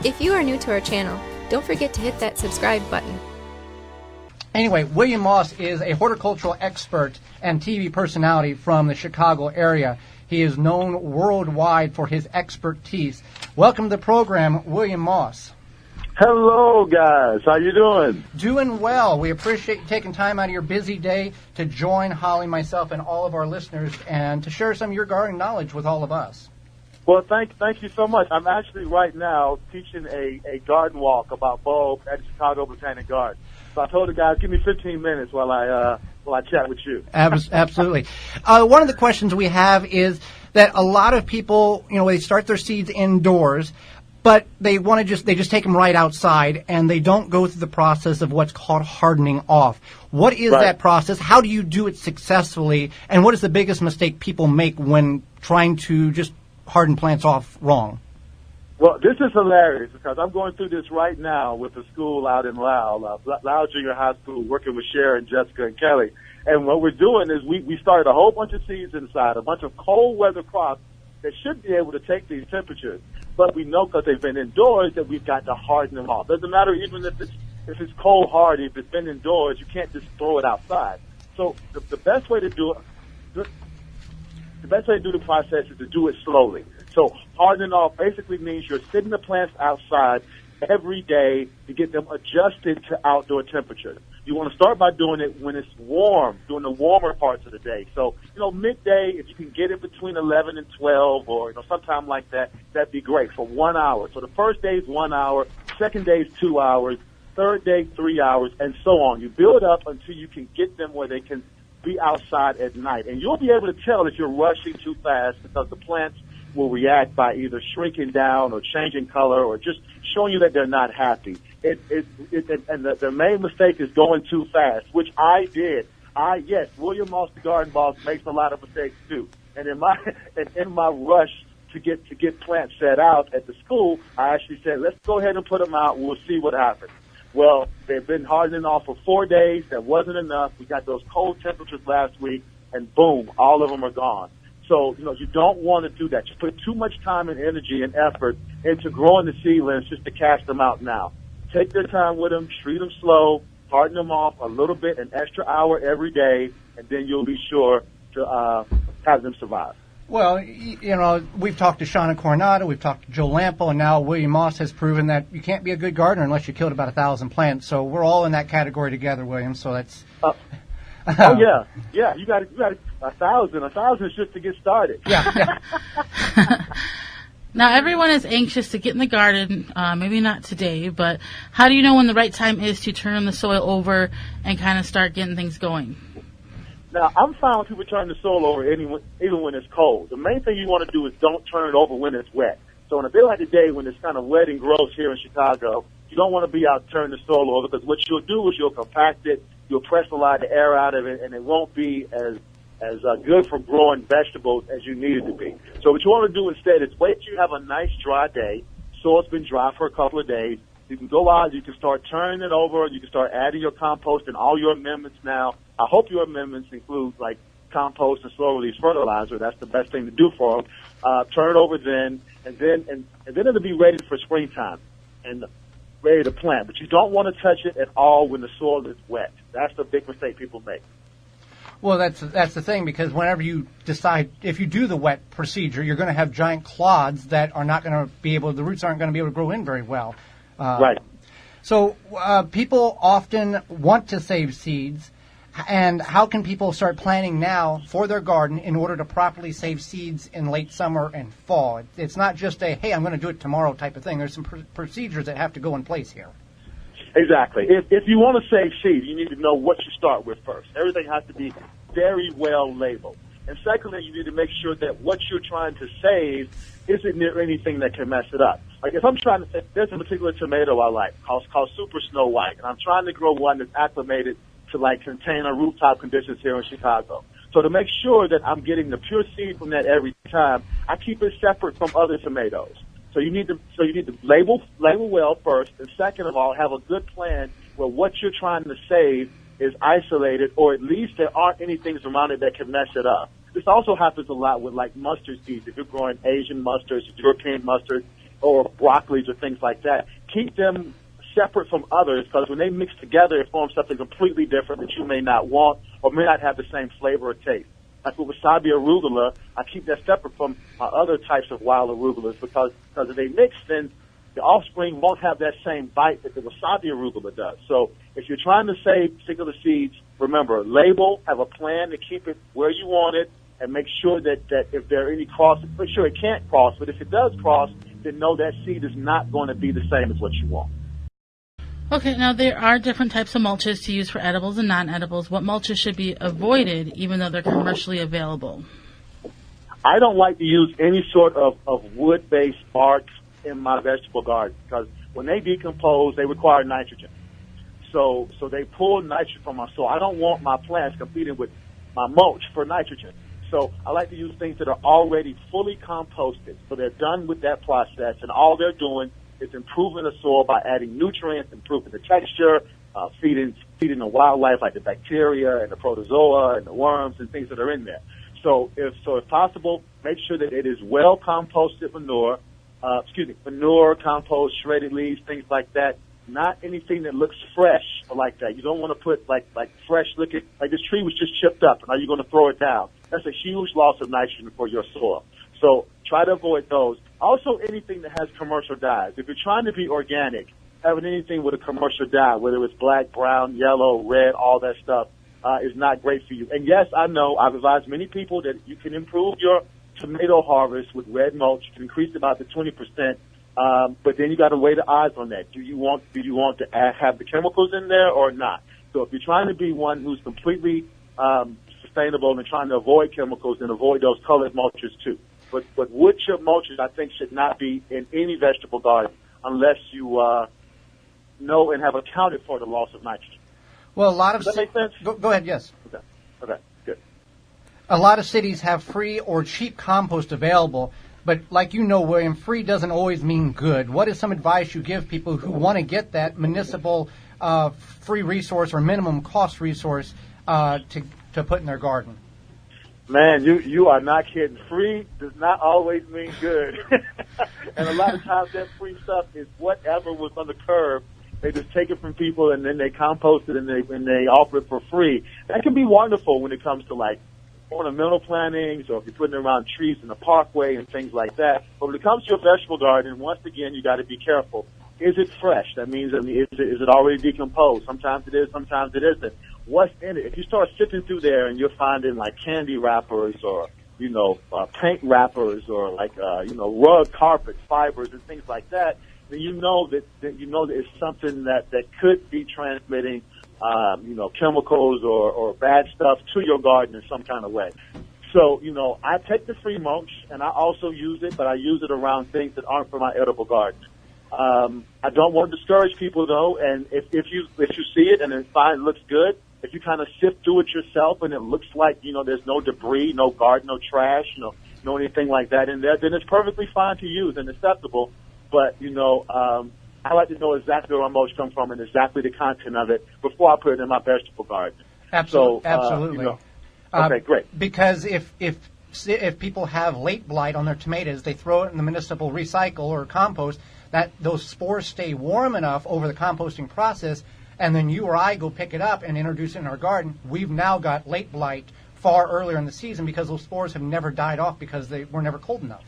If you are new to our channel, don't forget to hit that subscribe button. Anyway, William Moss is a horticultural expert and TV personality from the Chicago area. He is known worldwide for his expertise. Welcome to the program, William Moss. Hello, guys. How you doing? Doing well. We appreciate you taking time out of your busy day to join Holly, myself, and all of our listeners and to share some of your gardening knowledge with all of us. Well, thank you so much. I'm actually right now teaching a garden walk about bulbs at the Chicago Botanic Garden. So I told the guys, give me 15 minutes while I chat with you. Absolutely. One of the questions we have is that a lot of people, they start their seeds indoors, but they just take them right outside, and they don't go through the process of what's called hardening off. What is that process? How do you do it successfully? And what is the biggest mistake people make when trying to just harden plants off wrong? Well, this is hilarious because I'm going through this right now with the school out in Lowell Junior High School, working with Sharon, Jessica, and Kelly. And what we're doing is we started a whole bunch of seeds inside, a bunch of cold weather crops that should be able to take these temperatures. But we know because they've been indoors that we've got to harden them off. Doesn't matter even if it's cold hardy, if it's been indoors, you can't just throw it outside. So the best way to do it, the best way to do the process is to do it slowly. So hardening off basically means you're sitting the plants outside every day to get them adjusted to outdoor temperatures. You want to start by doing it when it's warm, during the warmer parts of the day. So, midday, if you can get it between 11 and 12 or, sometime like that, that'd be great for 1 hour. So the first day is 1 hour, second day is 2 hours, third day 3 hours, and so on. You build up until you can get them where they can be outside at night. And you'll be able to tell if you're rushing too fast because the plants will react by either shrinking down or changing color or just showing you that they're not happy. And the main mistake is going too fast, which I did. Yes, William Moss, the garden boss, makes a lot of mistakes too. And in my rush to get plants set out at the school, I actually said, let's go ahead and put them out. We'll see what happens. Well, they've been hardening off for 4 days. That wasn't enough. We got those cold temperatures last week, and boom, all of them are gone. So, you don't want to do that. You put too much time and energy and effort into growing the seedlings just to cast them out now. Take their time with them, treat them slow, harden them off a little bit, an extra hour every day, and then you'll be sure to have them survive. Well, we've talked to Shauna Coronado, we've talked to Joe Lampo, and now William Moss has proven that you can't be a good gardener unless you killed about 1,000 plants. So we're all in that category together, William. So that's. Oh yeah. You got 1,000. 1,000 is just to get started. Yeah. Now everyone is anxious to get in the garden. Maybe not today, but how do you know when the right time is to turn the soil over and kind of start getting things going? Now, I'm fine with people turning the soil over even when it's cold. The main thing you want to do is don't turn it over when it's wet. So on a day like today when it's kind of wet and gross here in Chicago, you don't want to be out turning the soil over because what you'll do is you'll compact it, you'll press a lot of air out of it, and it won't be as good for growing vegetables as you need it to be. So what you want to do instead is wait till you have a nice dry day. Soil's been dry for a couple of days. You can go out, you can start turning it over, you can start adding your compost and all your amendments now. I hope your amendments include like compost and slow release fertilizer. That's the best thing to do for them. Turn it over then, and then it'll be ready for springtime and ready to plant. But you don't want to touch it at all when the soil is wet. That's the big mistake people make. Well, that's the thing, because whenever you decide, if you do the wet procedure, you're going to have giant clods that are not going to be able, the roots aren't going to be able to grow in very well. Right. So people often want to save seeds, and how can people start planning now for their garden in order to properly save seeds in late summer and fall? It's not just a, hey, I'm going to do it tomorrow type of thing. There's some procedures that have to go in place here. Exactly. If you want to save seeds, you need to know what you start with first. Everything has to be very well labeled. And secondly, you need to make sure that what you're trying to save isn't near anything that can mess it up. Like if I'm trying to say, there's a particular tomato I like called Super Snow White, and I'm trying to grow one that's acclimated to like container rooftop conditions here in Chicago. So to make sure that I'm getting the pure seed from that every time, I keep it separate from other tomatoes. So you need to label well first, and second of all, have a good plan where what you're trying to save is isolated, or at least there aren't any things around it that can mess it up. This also happens a lot with like mustard seeds. If you're growing Asian mustards, European mustards, or broccolis or things like that. Keep them separate from others, because when they mix together, it forms something completely different that you may not want or may not have the same flavor or taste. Like with wasabi arugula, I keep that separate from my other types of wild arugulas because if they mix, then the offspring won't have that same bite that the wasabi arugula does. So if you're trying to save particular seeds, remember, label, have a plan to keep it where you want it, and make sure that if there are any crosses, make sure it can't cross, but if it does cross, then know that seed is not going to be the same as what you want. Okay, now there are different types of mulches to use for edibles and non-edibles. What mulches should be avoided even though they're commercially available? I don't like to use any sort of wood-based bark in my vegetable garden because when they decompose, they require nitrogen. So they pull nitrogen from my soil. I don't want my plants competing with my mulch for nitrogen. So I like to use things that are already fully composted. So they're done with that process, and all they're doing is improving the soil by adding nutrients, improving the texture, feeding the wildlife like the bacteria and the protozoa and the worms and things that are in there. So if possible, make sure that it is well composted manure, compost, shredded leaves, things like that. Not anything that looks fresh like that. You don't want to put like fresh looking, like this tree was just chipped up and are you going to throw it down? That's a huge loss of nitrogen for your soil. So try to avoid those. Also, anything that has commercial dyes. If you're trying to be organic, having anything with a commercial dye, whether it's black, brown, yellow, red, all that stuff, is not great for you. And yes, I know, I've advised many people that you can improve your tomato harvest with red mulch. You can increase it about to 20%. But then you got to weigh the odds on that. Do you want to have the chemicals in there or not? So if you're trying to be one who's completely sustainable and trying to avoid chemicals, then avoid those colored mulches too. But wood chip mulches, I think, should not be in any vegetable garden unless you know and have accounted for the loss of nitrogen. Well, a lot of Does that make sense? Go ahead. Yes. Okay. Good. A lot of cities have free or cheap compost available. But like you know, William, free doesn't always mean good. What is some advice you give people who want to get that municipal free resource or minimum cost resource to put in their garden? Man, you are not kidding. Free does not always mean good. And a lot of times that free stuff is whatever was on the curb. They just take it from people and then they compost it and they offer it for free. That can be wonderful when it comes to like ornamental plantings or if you're putting around trees in the parkway and things like that. But when it comes to your vegetable garden, once again, you got to be careful. Is it fresh? That means, is it already decomposed? Sometimes it is, sometimes it isn't. What's in it? If you start sifting through there and you're finding like candy wrappers or, paint wrappers or like, rug carpets, fibers and things like that, then you know that it's something that could be transmitting chemicals or bad stuff to your garden in some kind of way. So, I take the free mulch and I also use it, but I use it around things that aren't for my edible garden. I don't want to discourage people though, and if you see it and it looks good, if you kind of sift through it yourself and it looks like, there's no debris, no garden, no trash, no anything like that in there, then it's perfectly fine to use and acceptable. But, I like to know exactly where my mulch comes from and exactly the content of it before I put it in my vegetable garden. Absolutely. Okay, great. Because if people have late blight on their tomatoes, they throw it in the municipal recycle or compost, that those spores stay warm enough over the composting process, and then you or I go pick it up and introduce it in our garden, we've now got late blight far earlier in the season because those spores have never died off because they were never cold enough.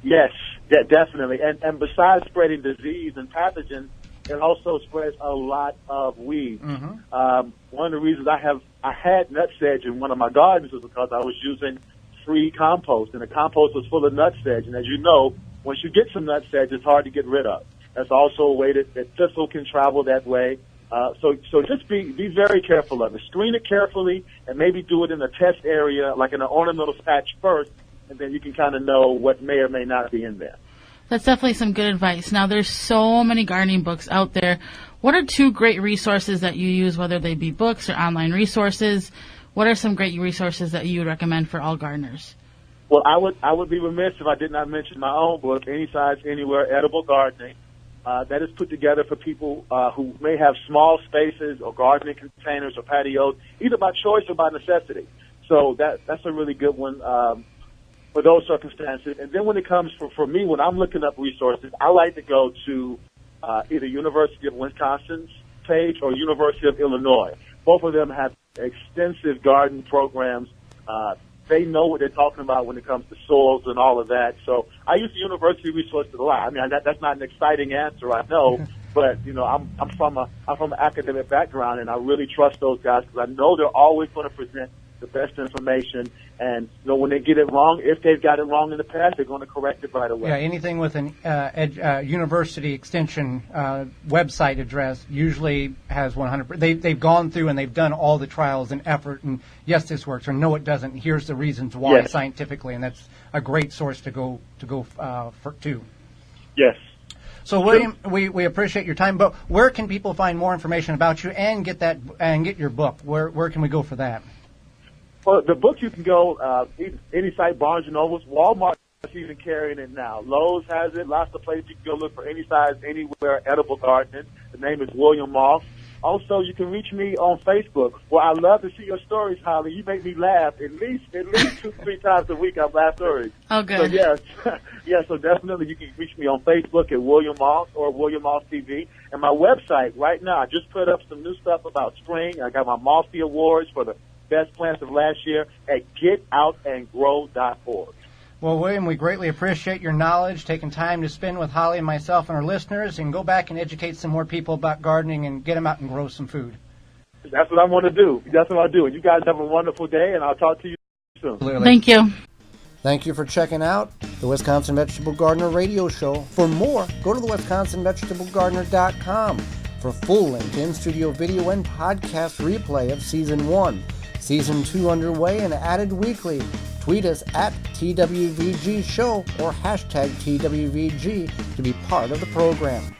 Yes, definitely. And besides spreading disease and pathogens, it also spreads a lot of weeds. Mm-hmm. One of the reasons I had nutsedge in one of my gardens was because I was using free compost, and the compost was full of nutsedge. And as you know, once you get some nutsedge, it's hard to get rid of. That's also a way that thistle can travel that way. So just be very careful of it. Screen it carefully, and maybe do it in a test area, like in an ornamental patch first, and then you can kind of know what may or may not be in there. That's definitely some good advice. Now, there's so many gardening books out there. What are two great resources that you use, whether they be books or online resources? What are some great resources that you would recommend for all gardeners? Well, I would be remiss if I did not mention my own book, Any Size, Anywhere, Edible Gardening. That is put together for people who may have small spaces or gardening containers or patios, either by choice or by necessity. So that's a really good one. for those circumstances. And then when it comes for me, when I'm looking up resources, I like to go to either University of Wisconsin's page or University of Illinois. Both of them have extensive garden programs. They know what they're talking about when it comes to soils and all of that. So I use the university resources a lot. I mean, that's not an exciting answer, I know, but I'm from an academic background, and I really trust those guys because I know they're always going to present the best information. And when they get it wrong, if they've got it wrong in the past, they're going to correct it right away. Yeah, anything with an university extension website address usually has 100%. They've gone through and they've done all the trials and effort, and yes, this works, or no, it doesn't. Here's the reasons why scientifically, and that's a great source to go to. Yes. So, William, we appreciate your time, but where can people find more information about you and get your book? Where can we go for that? Well, the book you can go any site, Barnes and Nobles, Walmart is even carrying it now. Lowe's has it. Lots of places you can go look for any size, anywhere, edible gardening. The name is William Moss. Also, you can reach me on Facebook. Well, I love to see your stories, Holly. You make me laugh at least 2-3 times a week. I laugh stories. Oh, good. So yes, So definitely you can reach me on Facebook at William Moss or William Moss TV. And my website right now, I just put up some new stuff about spring. I got my Mossy Awards for the best plants of last year at getoutandgrow.org. Well, William, we greatly appreciate your knowledge, taking time to spend with Holly and myself and our listeners, and go back and educate some more people about gardening and get them out and grow some food. That's what I want to do. That's what I do. And you guys have a wonderful day, and I'll talk to you soon. Absolutely. Thank you. Thank you for checking out the Wisconsin Vegetable Gardener radio show. For more, go to the WisconsinVegetableGardener.com for full-length in-studio video and podcast replay of Season 1. Season 2 underway and added weekly. Tweet us at TWVG Show or hashtag TWVG to be part of the program.